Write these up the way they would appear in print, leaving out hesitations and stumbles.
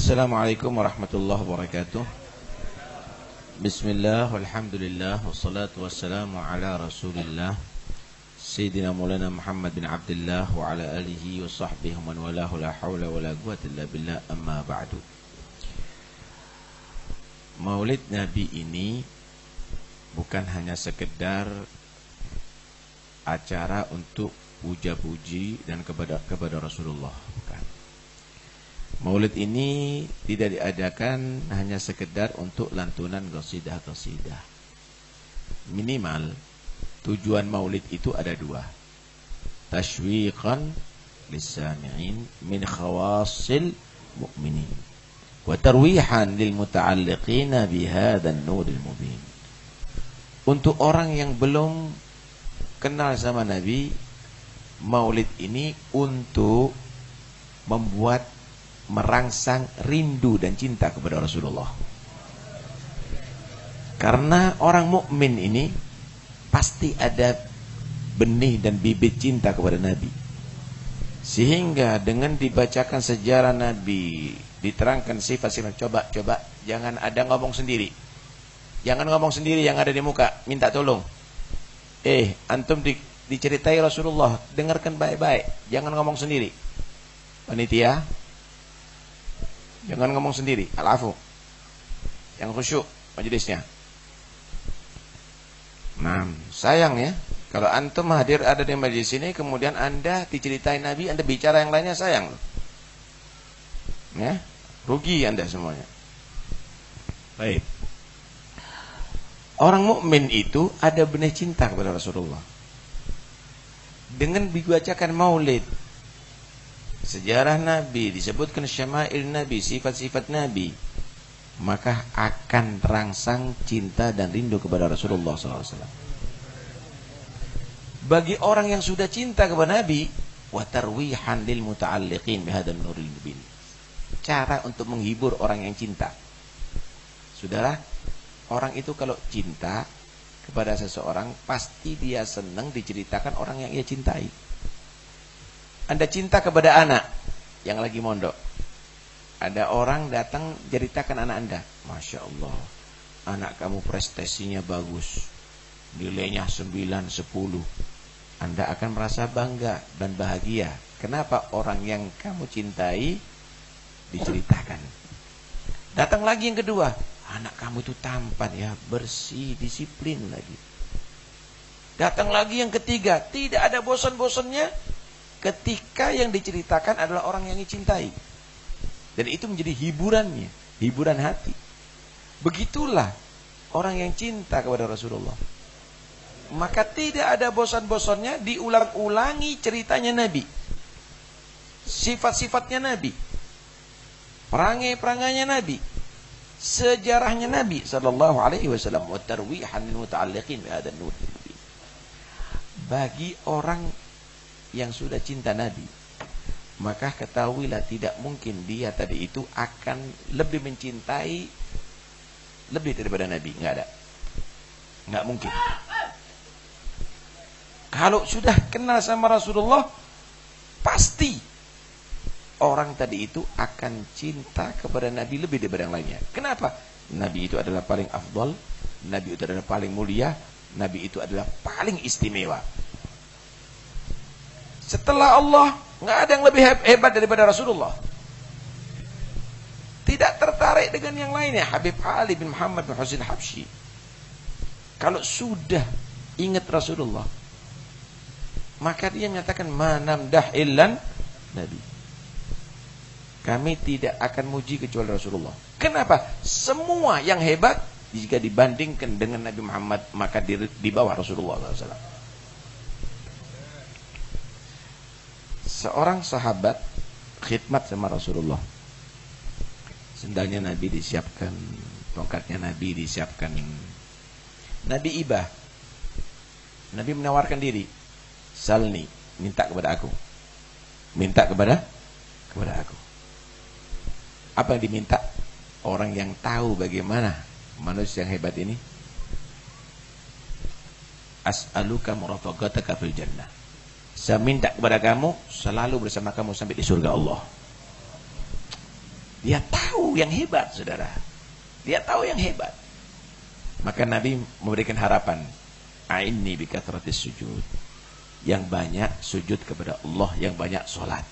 Assalamualaikum warahmatullahi wabarakatuh. Bismillah, walhamdulillah, wassalatu wassalamu ala rasulillah Sayyidina Maulana Muhammad bin Abdullah wa ala alihi wa sahbihi man walahu la hawla wa la quwwata illa billah, amma ba'du. Maulid Nabi ini bukan hanya sekedar acara untuk puja-puji dan kepada Rasulullah, bukan. Maulid ini tidak diadakan hanya sekedar untuk lantunan qasidah-qasidah. Minimal tujuan maulid itu ada dua. Tashwiqan lis-sami'in min khawasil mu'minin wa tarwihan lil muta'alliqina bihadzal nuril mubin. Untuk orang yang belum kenal sama Nabi, maulid ini untuk membuat merangsang rindu dan cinta kepada Rasulullah. Karena orang mukmin ini pasti ada benih dan bibit cinta kepada Nabi. Sehingga dengan dibacakan sejarah Nabi, diterangkan sifat-sifat, coba jangan ada ngomong sendiri. Jangan ngomong sendiri yang ada di muka, minta tolong. Antum diceritai Rasulullah, dengarkan baik-baik, jangan ngomong sendiri. Panitia, jangan ngomong sendiri, al-afu. Yang khusyuk majelisnya. Nah, sayang ya, kalau antum hadir ada di majelis ini, kemudian anda diceritain Nabi, anda bicara yang lainnya, sayang. Ya, rugi anda semuanya. Baik. Orang mukmin itu ada benih cinta kepada Rasulullah. Dengan dibacakan maulid, sejarah Nabi, disebutkan syama'il Nabi, sifat-sifat Nabi, maka akan terangsang cinta dan rindu kepada Rasulullah SAW. Bagi orang yang sudah cinta kepada Nabi, wa tarwihan lil muta'alliqin bihadzal nuril mubin. Cara untuk menghibur orang yang cinta. Saudara, orang itu kalau cinta kepada seseorang, pasti dia senang diceritakan orang yang ia cintai. Anda cinta kepada anak yang lagi mondok, ada orang datang ceritakan anak Anda, Masya Allah, anak kamu prestasinya bagus, nilainya 9, 10. Anda akan merasa bangga dan bahagia. Kenapa? Orang yang kamu cintai diceritakan. Datang lagi yang kedua, anak kamu itu tampan ya, bersih, disiplin lagi. Datang lagi yang ketiga, tidak ada bosan-bosannya ketika yang diceritakan adalah orang yang dicintai. Dan itu menjadi hiburannya, hiburan hati. Begitulah orang yang cinta kepada Rasulullah. Maka tidak ada bosan-bosannya diulang-ulangi ceritanya Nabi. Sifat-sifatnya Nabi. Perangai-perangainya Nabi. Sejarahnya Nabi sallallahu alaihi wasallam, wa tarwihan lil muta'alliqin bi hadzal nur. Bagi orang yang sudah cinta Nabi, maka ketahuilah tidak mungkin dia tadi itu akan lebih mencintai lebih daripada Nabi, enggak ada. Enggak mungkin. Kalau sudah kenal sama Rasulullah, pasti orang tadi itu akan cinta kepada Nabi lebih daripada yang lainnya. Kenapa? Nabi itu adalah paling afdal, Nabi itu adalah paling mulia, Nabi itu adalah paling istimewa. Setelah Allah, nggak ada yang lebih hebat daripada Rasulullah. Tidak tertarik dengan yang lainnya. Habib Ali bin Muhammad bin Husain Habsyi, kalau sudah ingat Rasulullah, maka dia menyatakan manamdah illan Nabi. Kami tidak akan muji kecuali Rasulullah. Kenapa? Semua yang hebat jika dibandingkan dengan Nabi Muhammad, maka di bawah Rasulullah SAW. Seorang sahabat khidmat sama Rasulullah. Sendalnya Nabi disiapkan, tongkatnya Nabi disiapkan. Nabi ibah. Nabi menawarkan diri. Salni, minta kepada aku. Minta kepada aku. Apa yang diminta? Orang yang tahu bagaimana manusia yang hebat ini. As'aluka murafaqataka fil jannah. Saya minta kepada kamu selalu bersama kamu sampai di surga Allah. Dia tahu yang hebat, saudara. Dia tahu yang hebat. Maka Nabi memberikan harapan. A'inni bikathratis sujud. Yang banyak sujud kepada Allah, yang banyak sholat.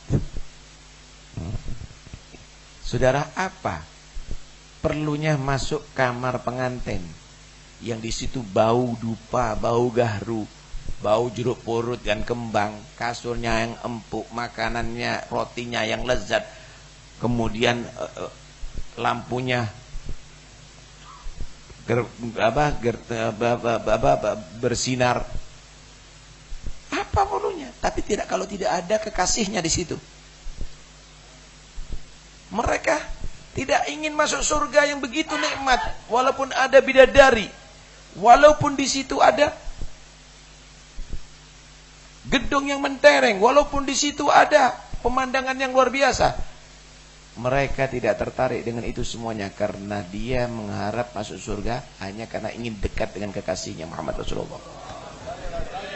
Saudara, apa perlunya masuk kamar pengantin yang di situ bau dupa, bau gahru, bau jeruk purut dan kembang, kasurnya yang empuk, makanannya, rotinya yang lezat, kemudian lampunya bersinar. Apa perlunya? Tapi kalau tidak ada kekasihnya di situ. Mereka tidak ingin masuk surga yang begitu nikmat, walaupun ada bidadari, walaupun di situ ada gedung yang mentereng, walaupun di situ ada pemandangan yang luar biasa. Mereka tidak tertarik dengan itu semuanya karena dia mengharap masuk surga hanya karena ingin dekat dengan kekasihnya Muhammad Rasulullah.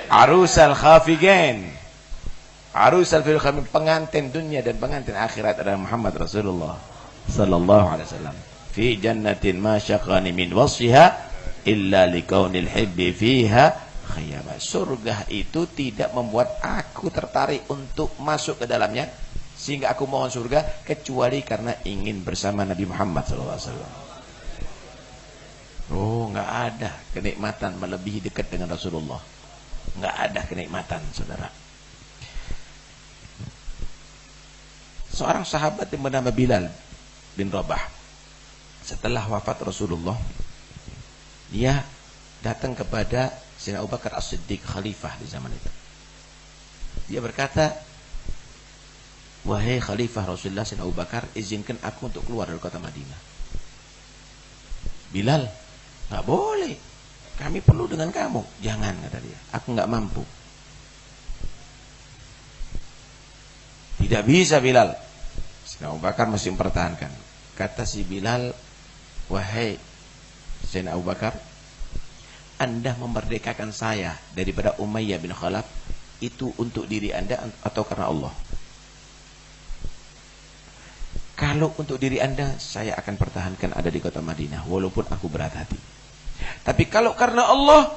Arusal khafigain, arusal fil khamin, pengantin dunia dan pengantin akhirat adalah Muhammad Rasulullah sallallahu alaihi wasallam. Fi jannatin ma syaqani min wasfiha illa likaunil hibbi fiha khayama. Surga itu tidak membuat aku tertarik untuk masuk ke dalamnya sehingga aku mohon surga, kecuali karena ingin bersama Nabi Muhammad sallallahu alaihi wasallam. Oh, enggak ada kenikmatan melebihi dekat dengan Rasulullah. Enggak ada kenikmatan, saudara. Seorang sahabat yang bernama Bilal bin Rabah, setelah wafat Rasulullah, dia datang kepada Sayyidina Abu Bakar As-Siddiq, khalifah di zaman itu. Dia berkata, wahai khalifah Rasulullah Sayyidina Abu Bakar, izinkan aku untuk keluar dari kota Madinah. Bilal, enggak boleh. Kami perlu dengan kamu. Jangan, kata dia. Aku enggak mampu. Tidak bisa, Bilal. Sayyidina Abu Bakar masih mempertahankan. Kata si Bilal, wahai Sayyidina Abu Bakar, Anda memerdekakan saya daripada Umayyah bin Khalaf itu untuk diri Anda atau karena Allah? Kalau untuk diri Anda, saya akan pertahankan ada di kota Madinah walaupun aku berat hati. Tapi kalau karena Allah,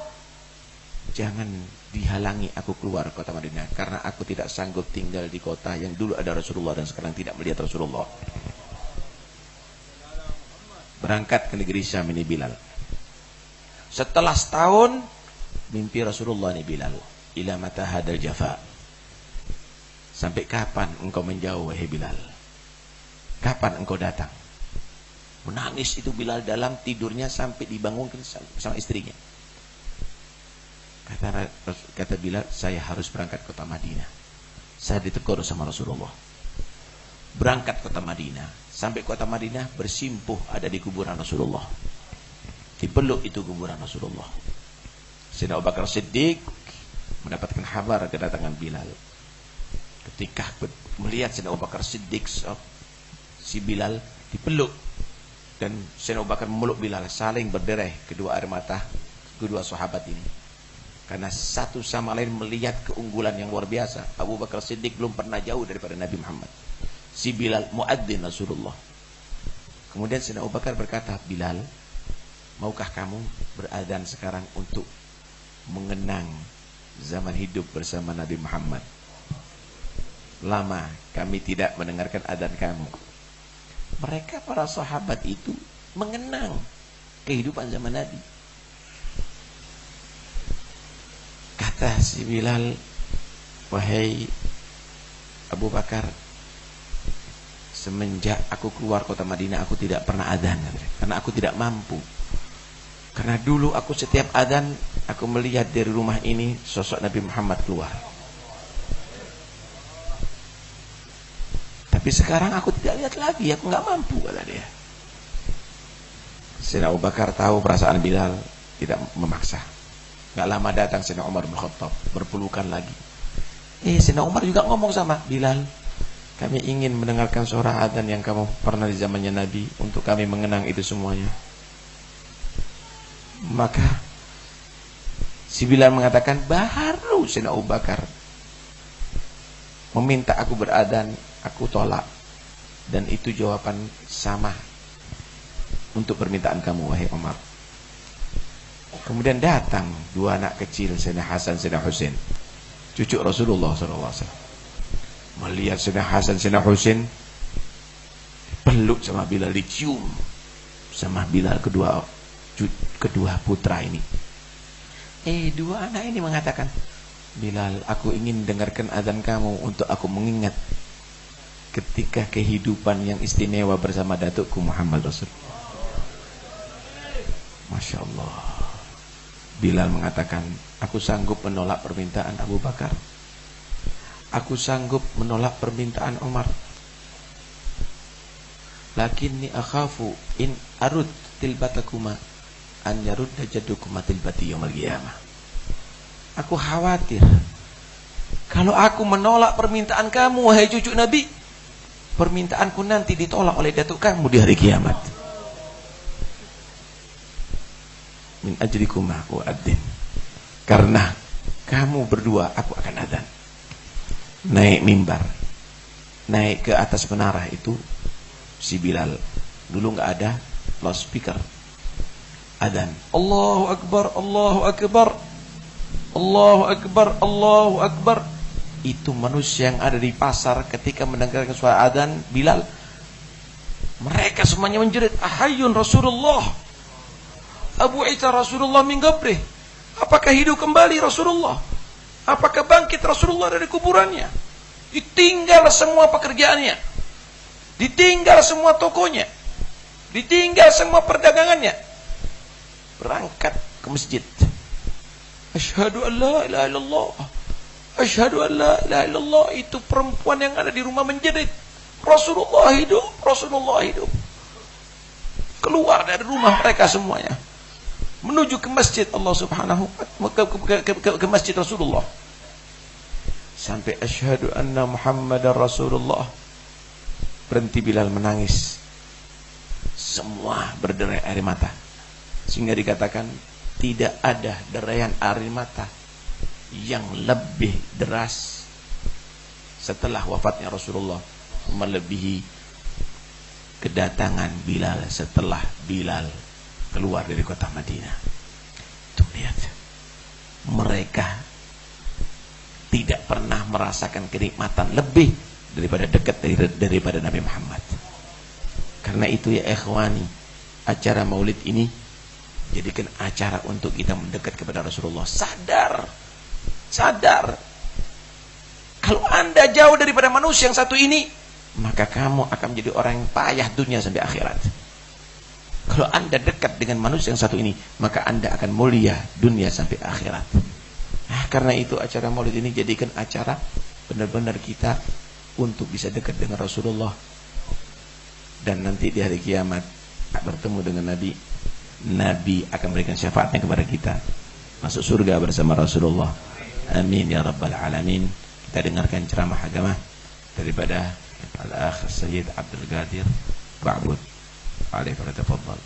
jangan dihalangi aku keluar kota Madinah, karena aku tidak sanggup tinggal di kota yang dulu ada Rasulullah dan sekarang tidak melihat Rasulullah. Berangkat ke negeri Syam ini Bilal. Setelah setahun, mimpi Rasulullah ini Bilal, ila mata hadal jafa. Sampai kapan engkau menjauh, wahai Bilal? Kapan engkau datang? Menangis itu Bilal dalam tidurnya sampai dibangunkan sama istrinya. Kata Bilal, saya harus berangkat kota Madinah. Saya ditegur sama Rasulullah. Berangkat kota Madinah. Sampai kota Madinah bersimpuh ada di kuburan Rasulullah. Dipeluk itu kuburan Rasulullah. Sayyidina Abu Bakar Siddiq mendapatkan kabar kedatangan Bilal. Ketika melihat Sayyidina Abu Bakar Siddiq, si Bilal dipeluk, dan Sayyidina Abu Bakar memeluk Bilal, saling berdereh kedua air mata kedua sahabat ini. Karena satu sama lain melihat keunggulan yang luar biasa. Abu Bakar Siddiq belum pernah jauh daripada Nabi Muhammad. Si Bilal muadzin Rasulullah. Kemudian Sayyidina Abu Bakar berkata, Bilal, maukah kamu beradzan sekarang untuk mengenang zaman hidup bersama Nabi Muhammad? Lama kami tidak mendengarkan adzan kamu. Mereka para sahabat itu mengenang kehidupan zaman Nabi. Kata si Bilal, wahai Abu Bakar, semenjak aku keluar kota Madinah aku tidak pernah adzan, karena aku tidak mampu. Karena dulu aku setiap adzan aku melihat dari rumah ini sosok Nabi Muhammad keluar. Tapi sekarang aku tidak lihat lagi, aku nggak mampu, kata dia. Sayyidina Abu Bakar tahu perasaan Bilal, tidak memaksa. Nggak lama datang Sayyidina Umar bin Khattab, berpelukan lagi. Sayyidina Umar juga ngomong sama Bilal, kami ingin mendengarkan suara adzan yang kamu pernah di zamannya Nabi, untuk kami mengenang itu semuanya. Maka si Bilal mengatakan, baru Sayyidina Abu Bakar meminta aku beradzan, aku tolak. Dan itu jawaban sama untuk permintaan kamu, wahai Umar. Kemudian datang dua anak kecil, Sayyidina Hasan, Sayyidina Husain, cucu Rasulullah SAW. Melihat Sayyidina Hasan, Sayyidina Husain, peluk sama Bilal, dicium sama Bilal, kedua putra ini. Dua anak ini mengatakan, Bilal, aku ingin dengarkan azan kamu untuk aku mengingat ketika kehidupan yang istimewa bersama datukku Muhammad Rasul. Masya Allah. Bilal mengatakan, aku sanggup menolak permintaan Abu Bakar, aku sanggup menolak permintaan Umar, lakinni akhafu in arud tilbatakuma an yarudda jaddukuma tilbati yaumil qiyamah. Aku khawatir kalau aku menolak permintaan kamu, wahai cucu Nabi, permintaanku nanti ditolak oleh datuk kamu di hari kiamat. Min ajrikuma u'adzin. Karena kamu berdua aku akan adzan. Naik mimbar, naik ke atas menara itu si Bilal. Dulu enggak ada loudspeaker. Adzan. Allahu Akbar, Allahu Akbar, Allahu Akbar, Allahu Akbar. Itu manusia yang ada di pasar ketika mendengarkan suara adzan Bilal, mereka semuanya menjerit, ahayyun Rasulullah, Abu Isa Rasulullah min qabrih. Apakah hidup kembali Rasulullah? Apakah bangkit Rasulullah dari kuburannya? Ditinggal semua pekerjaannya, ditinggal semua tokonya, ditinggal semua perdagangannya, berangkat ke masjid. Asyhadu an la ilaha illallah, asyhadu an la ilaha illallah. Itu perempuan yang ada di rumah menjerit, Rasulullah hidup, Rasulullah hidup. Keluar dari rumah mereka semuanya, menuju ke masjid Allah Subhanahu ke masjid Rasulullah. Sampai asyhadu anna Muhammadar Rasulullah. Berhenti Bilal menangis. Semua berderai air mata. Sehingga dikatakan tidak ada deraian air mata yang lebih deras setelah wafatnya Rasulullah melebihi kedatangan Bilal setelah Bilal keluar dari kota Madinah. Tuh lihat, mereka tidak pernah merasakan kenikmatan lebih daripada dekat daripada Nabi Muhammad. Karena itu ya ikhwani, acara maulid ini jadikan acara untuk kita mendekat kepada Rasulullah. Sadar kalau anda jauh daripada manusia yang satu ini, maka kamu akan menjadi orang yang payah dunia sampai akhirat. Kalau anda dekat dengan manusia yang satu ini, maka anda akan mulia dunia sampai akhirat. Karena itu acara maulid ini jadikan acara benar-benar kita untuk bisa dekat dengan Rasulullah. Dan nanti di hari kiamat bertemu dengan Nabi, Nabi akan memberikan syafaatnya kepada kita, masuk surga bersama Rasulullah. Amin ya rabbal alamin. Kita dengarkan ceramah agama daripada Al-Akh Sayyid Abdul Qadir Ba'bud. Alaihi wa tafadhal.